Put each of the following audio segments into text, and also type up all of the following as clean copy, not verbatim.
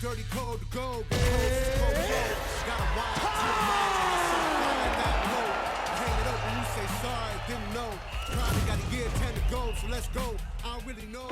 dirty code to go. Got a wild like that low. Hang it up when you say sorry, didn't know. Probably got a year 10 to go, so let's go. I don't really know.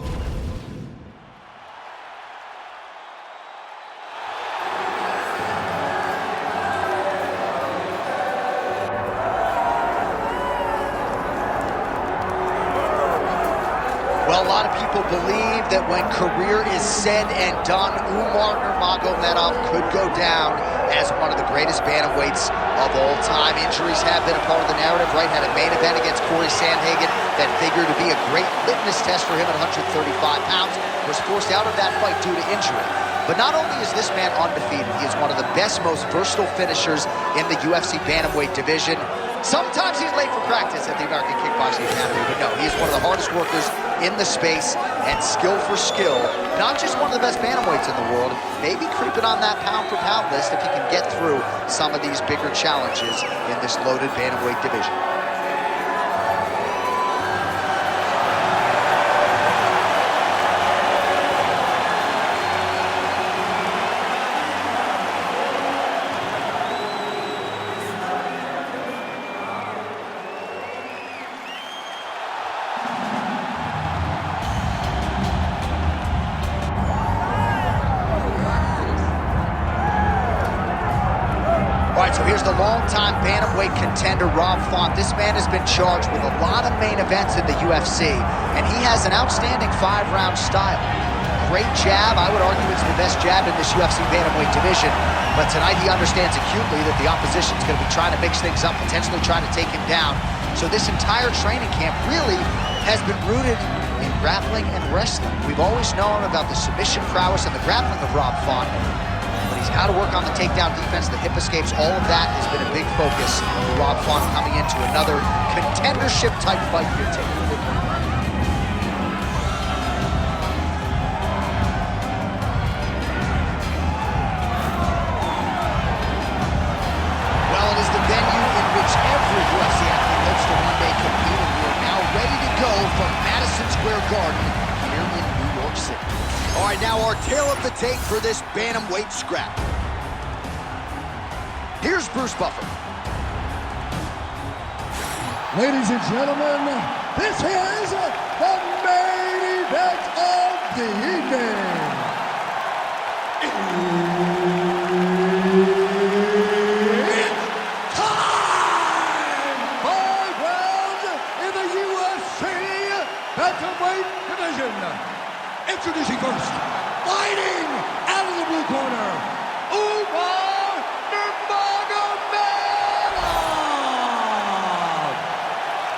Well, a lot of people believe that when career is said and done, Umar Nurmagomedov could go down as one of the greatest bantamweights of all time. Injuries have been a part of the narrative, right? Had a main event against Corey Sandhagen that figured to be a great litmus test for him at 135 pounds. Was forced out of that fight due to injury. But not only is this man undefeated, he is one of the best, most versatile finishers in the UFC bantamweight division. Sometimes he's late for practice at the American Kickboxing Academy, but no, he's one of the hardest workers in the space, and skill for skill, not just one of the best bantamweights in the world, maybe creeping on that pound-for-pound list if he can get through some of these bigger challenges in this loaded bantamweight division. So here's the longtime bantamweight contender, Rob Font. This man has been charged with a lot of main events in the UFC, and he has an outstanding 5-round style. Great jab. I would argue it's the best jab in this UFC bantamweight division, but tonight he understands acutely that the opposition is going to be trying to mix things up, potentially trying to take him down. So this entire training camp really has been rooted in grappling and wrestling. We've always known about the submission prowess and the grappling of Rob Font. He's got to work on the takedown defense, the hip escapes. All of that has been a big focus for Rob Font coming into another contendership-type fight here today. Well, it is the venue in which every UFC athlete hopes to one day compete, and we are now ready to go from Madison Square Garden here in New York City. All right, now our tale of the tape for this bantamweight scrap. Here's Bruce Buffer. Ladies and gentlemen, this is the main event of the evening. It's time! 5 rounds in the UFC bantamweight division. Introducing first, fighting out of the blue corner, Umar Nurmagomedov!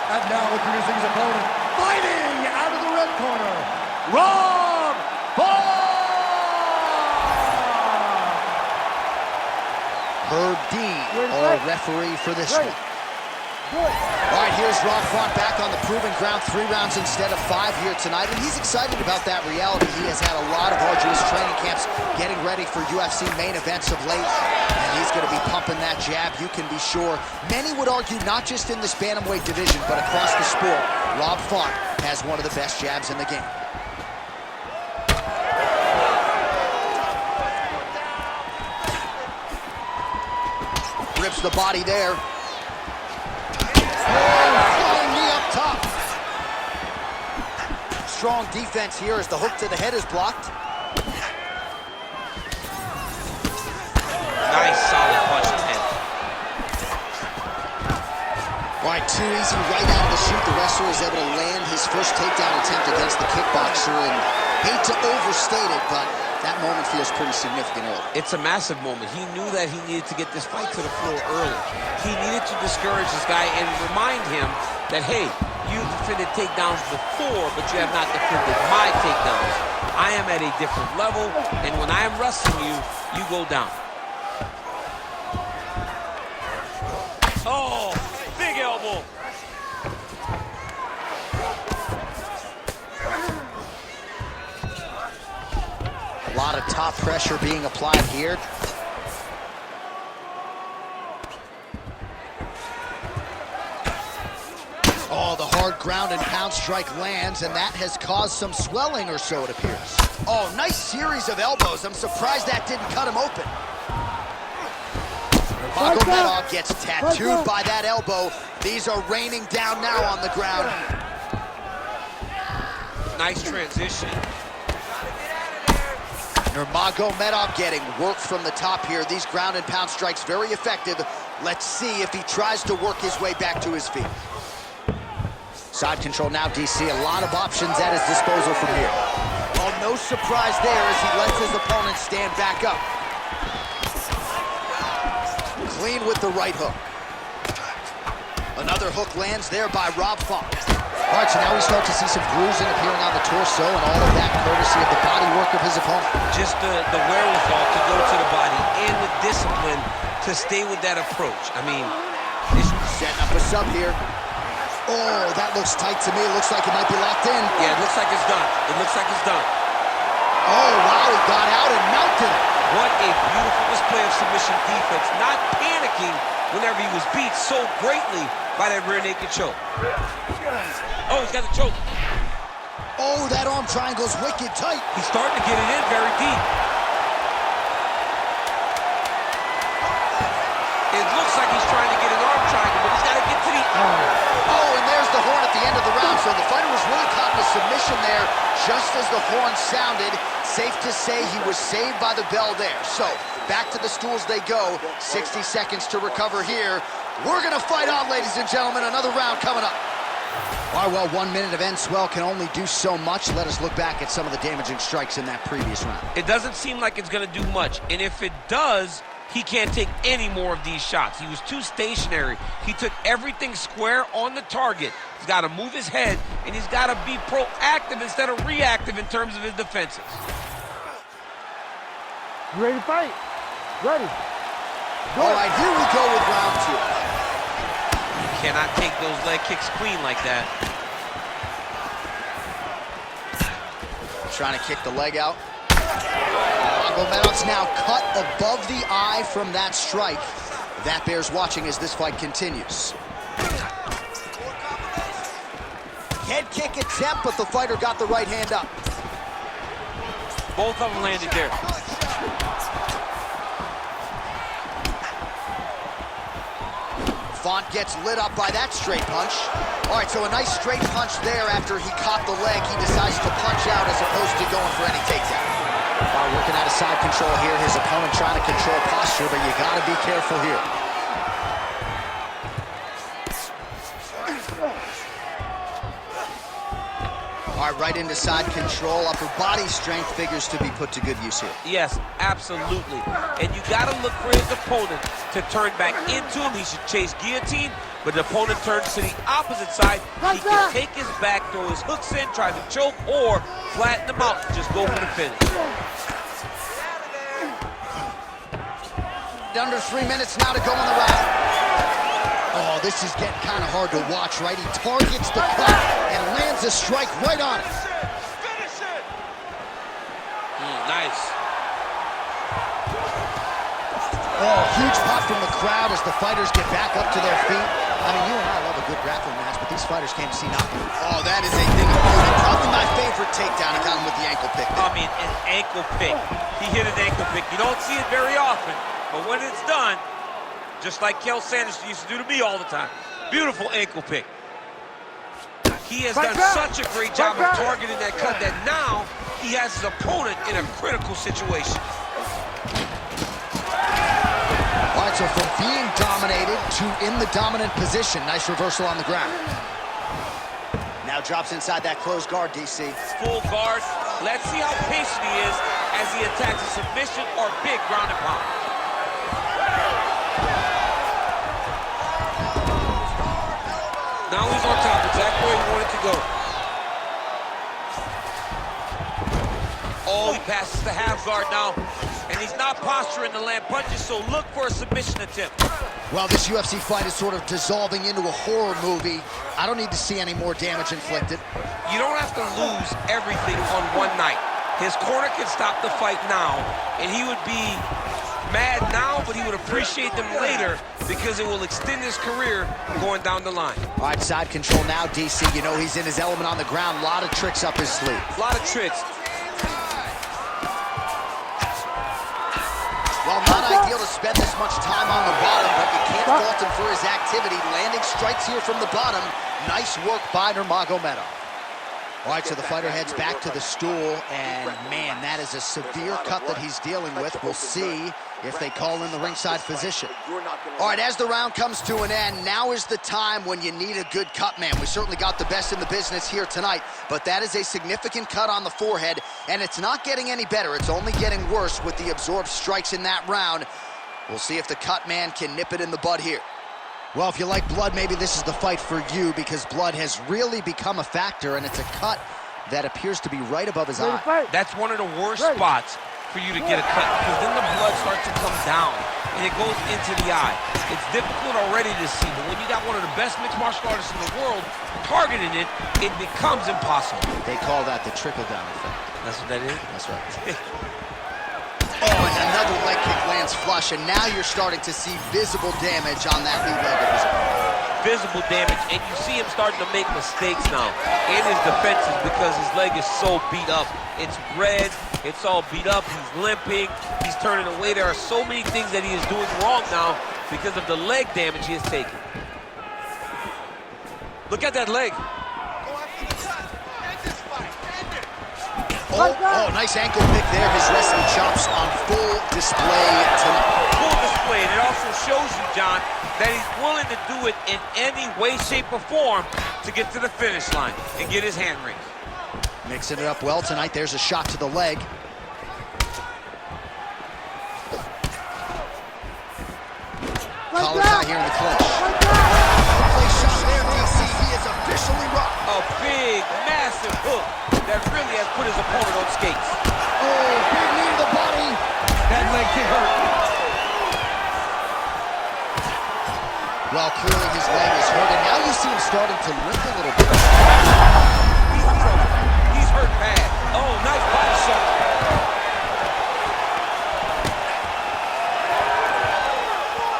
And now introducing his opponent, fighting out of the red corner, Rob Font! Herb Dean, our referee for this one. All right, here's Rob Font back on the proven ground, 3 rounds instead of 5 here tonight, and he's excited about that reality. He has had a lot of arduous training camps getting ready for UFC main events of late, and he's going to be pumping that jab, you can be sure. Many would argue not just in this bantamweight division, but across the sport, Rob Font has one of the best jabs in the game. Rips the body there. Flying knee up top. Strong defense here as the hook to the head is blocked. Nice solid punch to head. All right, too easy right out of the chute. The wrestler is able to land his first takedown attempt against the kickboxer, and hate to overstate it, but that moment feels pretty significant early. It's a massive moment. He knew that he needed to get this fight to the floor early. He needed to discourage this guy and remind him that, hey, you defended takedowns before, but you have not defended my takedowns. I am at a different level, and when I am wrestling you, you go down. Oh, big elbow. A lot of top pressure being applied here. Oh, the hard Hard ground and pound strike lands, and that has caused some swelling or so, it appears. Oh, nice series of elbows. I'm surprised that didn't cut him open. Nurmagomedov gets tattooed by that elbow. These are raining down now on the ground. Nice transition. Nurmagomedov getting work from the top here. These ground and pound strikes very effective. Let's see if he tries to work his way back to his feet. Side control now, DC. A lot of options at his disposal from here. Oh, no surprise there as he lets his opponent stand back up. Clean with the right hook. Another hook lands there by Rob Font. All right, so now we start to see some bruising appearing on the torso, and all of that courtesy of the body work of his opponent. Just the wherewithal to go to the body and the discipline to stay with that approach. I mean, setting up a sub here. Oh, that looks tight to me. It looks like it might be locked in. yeah, it looks like it's done. It looks like it's done. Oh, wow, he got out and mounted it. What a beautiful display of submission defense. Not panicking whenever he was beat so greatly by that rear naked choke. Oh, he's got the choke. Oh, that arm triangle's wicked tight. He's starting to get it in very deep. It looks like he's trying to get an arm triangle, but he's got to get to the arm. Oh, and there's the horn at the end of the round. So the fighter was really caught in a submission there just as the horn sounded. Safe to say he was saved by the bell there. So back to the stools they go. 60 seconds to recover here. We're going to fight on, ladies and gentlemen. Another round coming up. All right, well, 1 minute of end swell can only do so much. Let us look back at some of the damaging strikes in that previous round. It doesn't seem like it's going to do much. And if it does, he can't take any more of these shots. He was too stationary. He took everything square on the target. He's got to move his head, and he's got to be proactive instead of reactive in terms of his defenses. You ready to fight? Ready. All right, here we go with round two. You cannot take those leg kicks clean like that. Trying to kick the leg out. Nurmagomedov's now cut above the eye from that strike. That bears watching as this fight continues. Head kick attempt, but the fighter got the right hand up. Both of them landed there. Font gets lit up by that straight punch. All right, so a nice straight punch there after he caught the leg. He decides to punch out as opposed to going for any takedown. While working out of side control here, his opponent trying to control posture, but you gotta be careful here. All right, right into side control. Upper body strength figures to be put to good use here. Yes, absolutely. And you got to look for his opponent to turn back into him. He should chase guillotine, but the opponent turns to the opposite side. He can take his back, throw his hooks in, try to choke, or flatten him out and just go for the finish. Under 3 minutes now to go in the round. Oh, this is getting kind of hard to watch, right? He targets the cut and lands a strike right on it. Nice. Oh, huge pop from the crowd as the fighters get back up to their feet. I mean, you and I love a good grappling match, but these fighters came to see nothing. Oh, that is a thing of beauty. Probably my favorite takedown. He got him with the ankle pick there. I mean, an ankle pick. He hit an ankle pick. You don't see it very often, but when it's done, just like Kel Sanders used to do to me all the time. Beautiful ankle pick. He has done such a great job of targeting that cut that now he has his opponent in a critical situation. All right, so from being dominated to in the dominant position. Nice reversal on the ground. Now drops inside that closed guard, DC. Full guard. Let's see how patient he is as he attacks a submission or big ground and pound. Now he's on top, exactly where he wanted to go. Oh, he passes the half guard now, and he's not posturing to land punches, so look for a submission attempt. Well, this UFC fight is sort of dissolving into a horror movie. I don't need to see any more damage inflicted. You don't have to lose everything on one night. His corner can stop the fight now, and he would be mad now, but he would appreciate them later because it will extend his career going down the line. All right, side control now, DC. You know he's in his element on the ground. A lot of tricks up his sleeve. A lot of tricks. Well, not ideal to spend this much time on the bottom, but you can't fault him for his activity. Landing strikes here from the bottom. Nice work by Nurmagomedov. All right, so the fighter heads back to the stool, and man, that is a severe cut that he's dealing with. We'll see if they call in the ringside physician. All right, as the round comes to an end, now is the time when you need a good cut, man. We certainly got the best in the business here tonight, but that is a significant cut on the forehead, and it's not getting any better. It's only getting worse with the absorbed strikes in that round. We'll see if the cut man can nip it in the bud here. Well, if you like blood, maybe this is the fight for you, because blood has really become a factor, and it's a cut that appears to be right above his eye. That's one of the worst spots for you to get a cut, because then the blood starts to come down, and it goes into the eye. It's difficult already to see, but when you got one of the best mixed martial artists in the world targeting it, it becomes impossible. They call that the trickle-down effect. That's what that is? That's right. Oh, and another leg kick lands flush, and now you're starting to see visible damage on that lead leg of his opponent. Visible damage, and you see him starting to make mistakes now in his defenses because his leg is so beat up. It's red, it's all beat up, he's limping, he's turning away. There are so many things that he is doing wrong now because of the leg damage he has taken. Look at that leg. Oh, nice ankle pick there. His wrestling chops on full display tonight. Full display, and it also shows you, John, that he's willing to do it in any way, shape, or form to get to the finish line and get his hand raised. Mixing it up well tonight. There's a shot to the leg. Collar's not here in the clinch. Play shot there, DC. He is officially rocked. A big, massive hook that really has put his opponent on skates. Oh, big knee to the body. That leg kick hurt. Well, clearly his leg is hurt, and now you see him starting to limp a little bit. He's in trouble. He's hurt bad. Oh, nice body shot.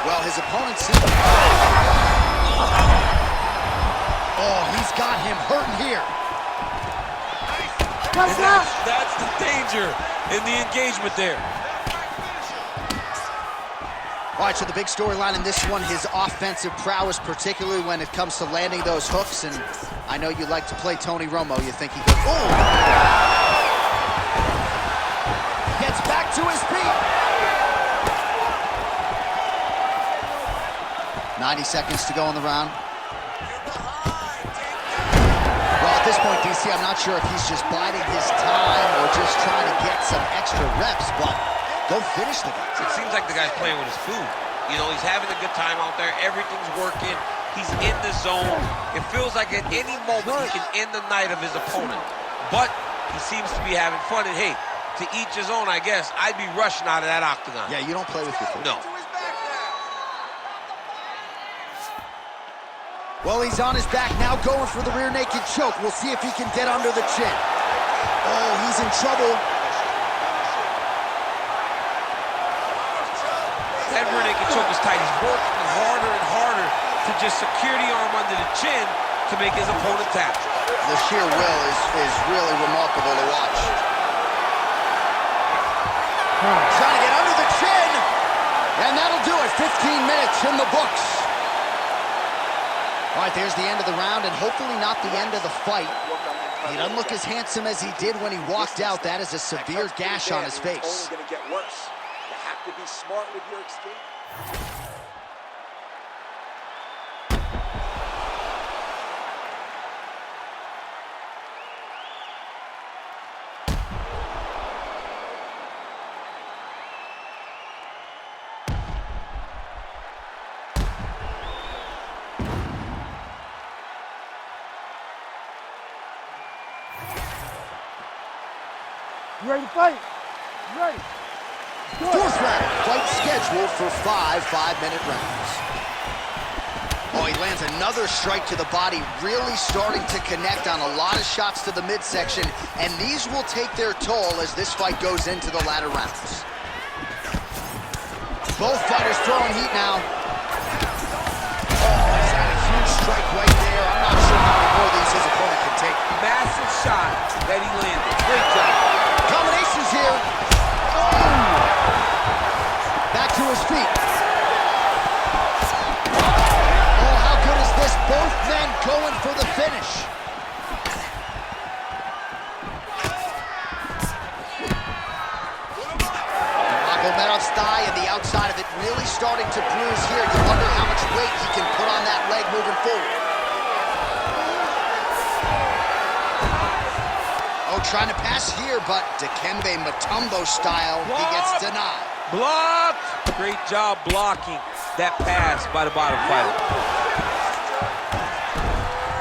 Well, his opponent seems... Oh, he's got him hurting here. And that's the danger in the engagement there. All right, so the big storyline in this one, his offensive prowess, particularly when it comes to landing those hooks. And I know you like to play Tony Romo. You think he goes, oh! Gets back to his feet. 90 seconds to go in the round. Well, at this point, DC, I'm not sure if he's just biding his time or just trying to get some extra reps, but go finish the guy. It seems like the guy's playing with his food. You know, he's having a good time out there. Everything's working. He's in the zone. It feels like at any moment he can end the night of his opponent. But he seems to be having fun. And hey, to each his own, I guess. I'd be rushing out of that octagon. Yeah, you don't play with your food. No. Well, he's on his back now, going for the rear naked choke. We'll see if he can get under the chin. Oh, he's in trouble. That rear naked choke is tight. He's working harder and harder to just secure the arm under the chin to make his opponent tap. The sheer will is really remarkable to watch. Trying to get under the chin, and that'll do it. 15 minutes in the books. All right, there's the end of the round, and hopefully not the end of the fight. He doesn't look as handsome as he did when he walked out. That is a severe gash on his face. It's only going to get worse. You have to be smart with your escape. You ready to fight? You ready? Fourth round, fight scheduled for 5 5-minute rounds. Oh, he lands another strike to the body, really starting to connect on a lot of shots to the midsection, and these will take their toll as this fight goes into the latter rounds. Both fighters throwing heat now. Oh, he's got a huge strike right there. I'm not sure how many more of these his opponent can take. Massive shot that he landed. Great job. Combinations here. Oh! Back to his feet. Oh, how good is this? Both men going for the finish. Nurmagomedov's thigh and the outside of it really starting to bruise here. You wonder how much weight he can put on that leg moving forward. Oh, trying to pass here, but Dikembe Mutombo style, he gets denied. Blocked. Great job blocking that pass by the bottom fighter.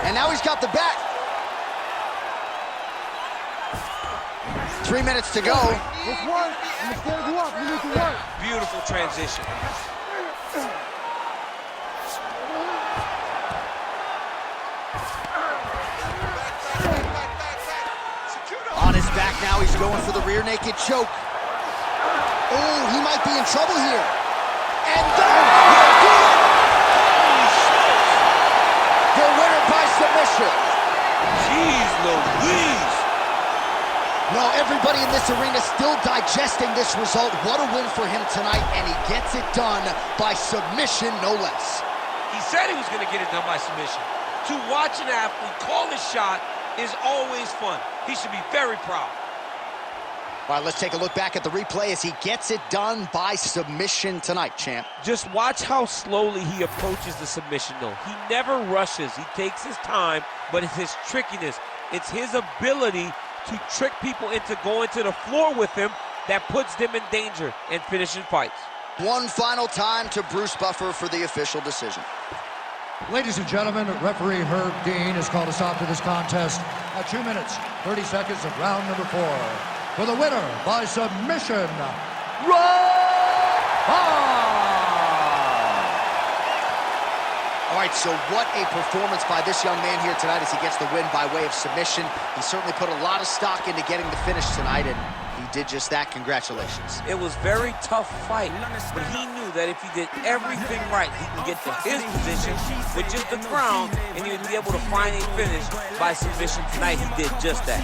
And now he's got the back. 3 minutes to go. This one, I'm gonna stand you up. You need to work. Beautiful transition. On his back now, he's going for the rear naked choke. Oh, he might be in trouble here. And will do it! The winner by submission. Jeez Louise. Well, everybody in this arena still digesting this result. What a win for him tonight, and he gets it done by submission, no less. He said he was going to get it done by submission. To watch an athlete call his shot is always fun. He should be very proud. All right, let's take a look back at the replay as he gets it done by submission tonight, champ. Just watch how slowly he approaches the submission, though. He never rushes. He takes his time, but it's his trickiness. It's his ability to trick people into going to the floor with him that puts them in danger and finishing fights. One final time to Bruce Buffer for the official decision. Ladies and gentlemen, referee Herb Dean has called a stop to this contest at 2 minutes, 30 seconds of round number 4. For the winner by submission, All right, so what a performance by this young man here tonight as he gets the win by way of submission. He certainly put a lot of stock into getting the finish tonight, and he did just that. Congratulations. It was a very tough fight, but he knew that if he did everything right, he can get to his position with just the ground, and he would be able to find a finish by submission tonight. He did just that.